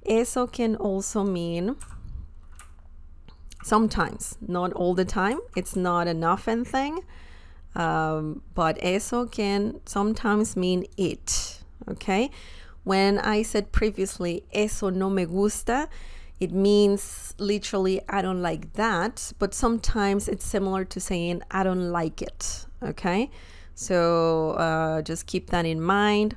eso can also mean sometimes, not all the time. It's not an often thing, but eso can sometimes mean it, okay? When I said previously, eso no me gusta, it means literally, I don't like that, but sometimes it's similar to saying, I don't like it, okay? So just keep that in mind.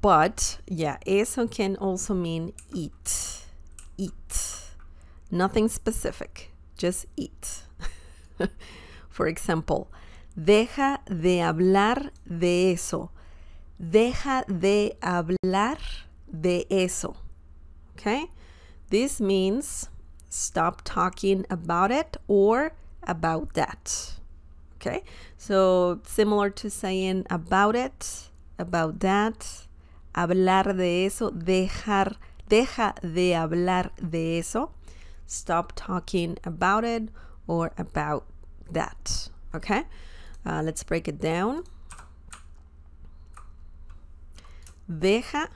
But yeah, eso can also mean eat, eat. Nothing specific, just eat. For example, deja de hablar de eso. Deja de hablar de eso. Okay? This means stop talking about it or about that. Okay? So similar to saying about it, about that, hablar de eso, deja de hablar de eso. Stop talking about it or about that. Okay? Let's break it down. Deja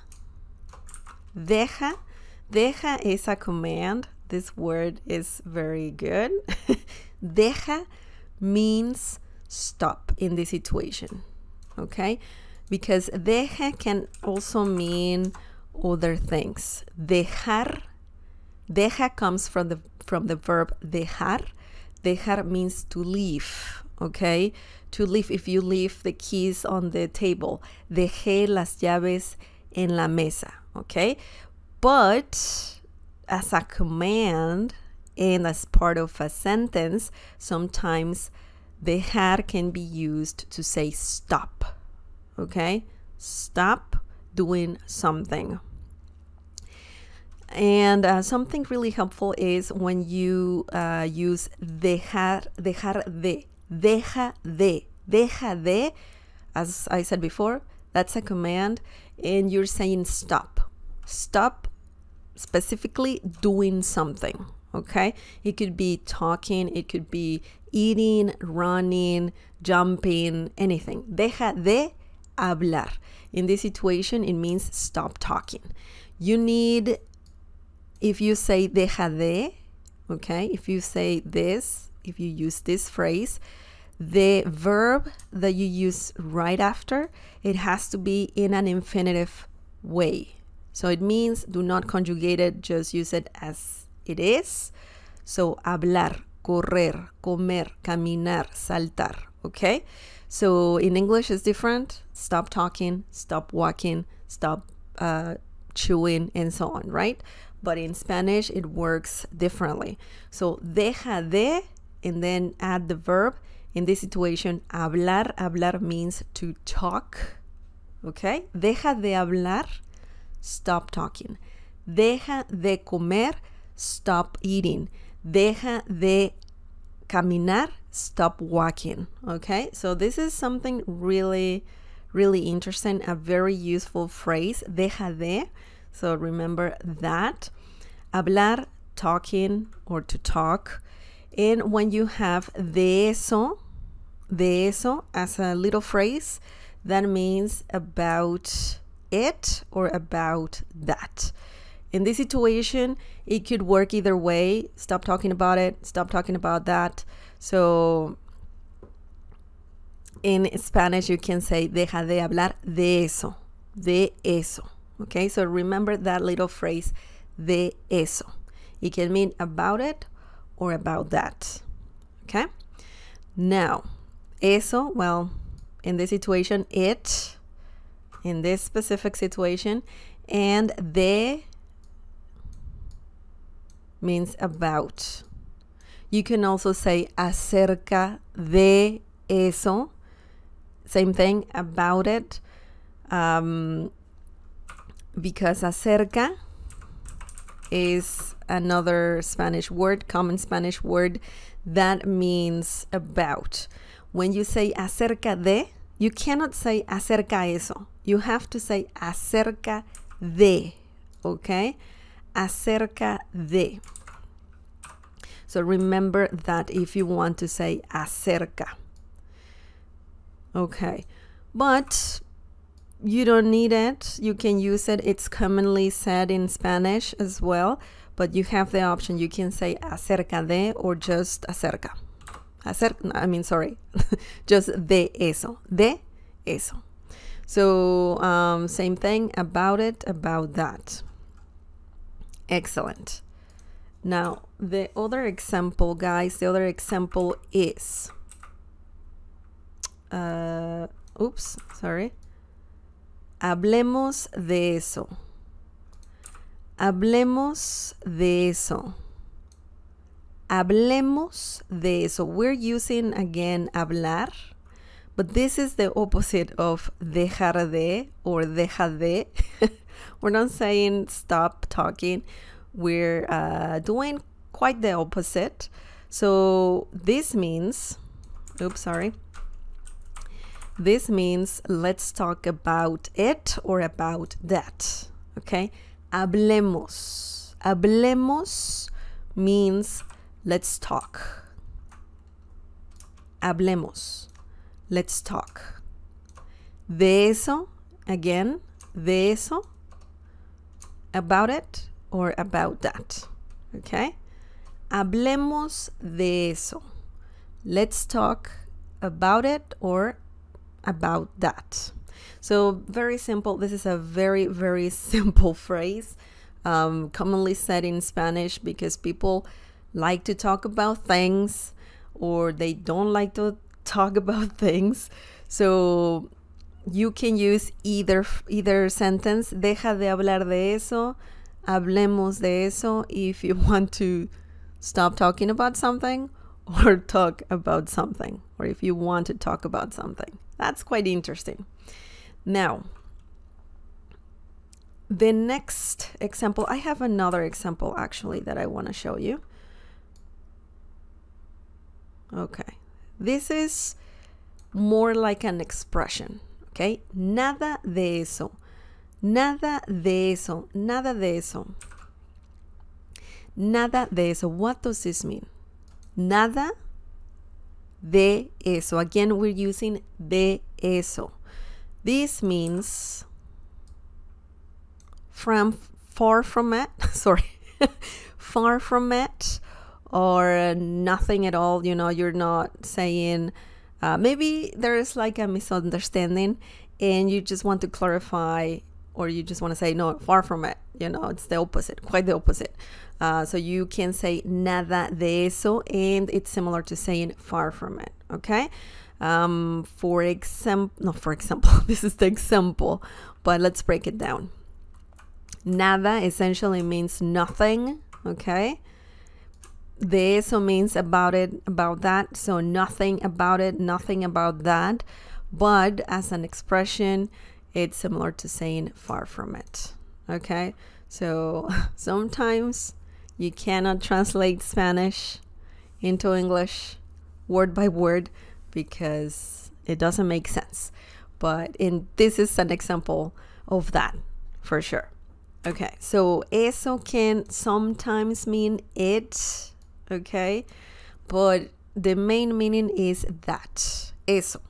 is a command. This word is very good. Deja means stop in this situation. Okay? Because deja can also mean other things. Dejar comes from the verb dejar. Dejar means to leave, okay? To leave, if you leave the keys on the table. Dejé las llaves en la mesa, okay? But as a command and as part of a sentence, sometimes dejar can be used to say stop, okay? Stop doing something. And something really helpful is when you use dejar de, deja de, as I said before, that's a command, and you're saying stop. Stop specifically doing something, okay? It could be talking, it could be eating, running, jumping, anything. Deja de hablar. In this situation, it means stop talking. You need, if you say deja de, okay, if you say this, if you use this phrase, the verb that you use right after, it has to be in an infinitive way. So it means do not conjugate it, just use it as it is. So hablar, correr, comer, caminar, saltar, okay? So in English it's different. Stop talking, stop walking, stop chewing, and so on, right? But in Spanish it works differently. So deja de, and then add the verb. In this situation, hablar, hablar means to talk, okay? Deja de hablar, stop talking. Deja de comer, stop eating. Deja de caminar, stop walking, okay? So this is something really, really interesting, a very useful phrase, deja de. So remember that. Hablar, talking, or to talk. And when you have de eso as a little phrase, that means about it or about that. In this situation, it could work either way. Stop talking about it, stop talking about that. So in Spanish, you can say deja de hablar de eso, de eso. Okay, so remember that little phrase, de eso. It can mean about it or about that. Okay, now eso, well, in this situation, it, in this specific situation, and de means about. You can also say acerca de eso, same thing, about it, because acerca is another Spanish word, common Spanish word that means about. When you say acerca de, you cannot say acerca eso. You have to say acerca de, okay? Acerca de. So remember that if you want to say acerca. Okay, but you don't need it. You can use it. It's commonly said in Spanish as well, but you have the option. You can say acerca de or just acerca. Sorry, just de eso. De eso. So same thing, about it, about that. Excellent. Now, the other example, guys, the other example is, Hablemos de eso. Hablemos de eso. Hablemos de eso. We're using, again, hablar, but this is the opposite of dejar de or deja de. We're not saying stop talking. We're doing quite the opposite. So this means, this means let's talk about it or about that. Okay? Hablemos. Hablemos means let's talk. Hablemos. Let's talk. De eso, again, de eso, about it or about that. Okay? Hablemos de eso. Let's talk about it or about that. So very simple. This is a very, very simple phrase, commonly said in Spanish because people like to talk about things or they don't like to talk about things. So you can use either sentence, deja de hablar de eso, hablemos de eso, if you want to stop talking about something or talk about something, or if you want to talk about something. That's quite interesting. Now, the next example, I have another example actually that I want to show you. Okay, this is more like an expression, okay? Nada de eso. Nada de eso. Nada de eso. Nada de eso. What does this mean? Nada de eso. Again, we're using de eso. This means far from it, sorry, far from it, or nothing at all. You know, you're not saying, maybe there is like a misunderstanding and you just want to clarify, or you just want to say, no, far from it. You know, it's the opposite, quite the opposite. So you can say nada de eso, and it's similar to saying far from it, okay? For example, this is the example, but let's break it down. Nada essentially means nothing, okay? De eso means about it, about that. So nothing about it, nothing about that. But as an expression, it's similar to saying far from it, okay? So sometimes you cannot translate Spanish into English word by word because it doesn't make sense. But this is an example of that for sure. Okay, so eso can sometimes mean it, okay? But the main meaning is that. Eso.